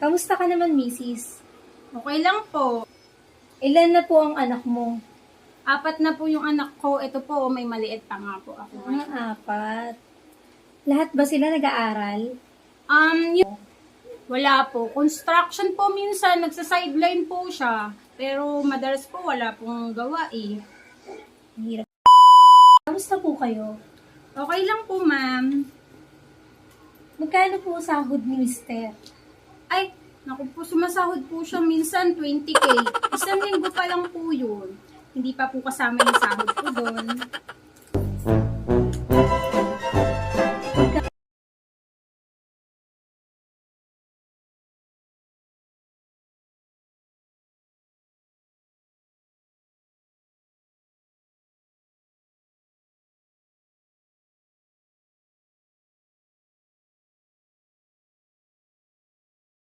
Kamusta ka naman, Mrs.? Okay lang po. Ilan na po ang anak mo? 4 na po yung anak ko. Ito po, may maliit pa nga po ako ngayon. 4. Lahat ba sila nag-aaral? Wala po. Construction po minsan, nagsa-sideline po siya. Pero madalas po wala pong gawa eh. Ang hirap. Kamusta po kayo? Okay lang po, ma'am. Magkano po sahod ni Mister? Ay, naku po, sumasahod po siya minsan 20K. Isang linggo pa lang po yun. Hindi pa po kasama yung sahod ko doon.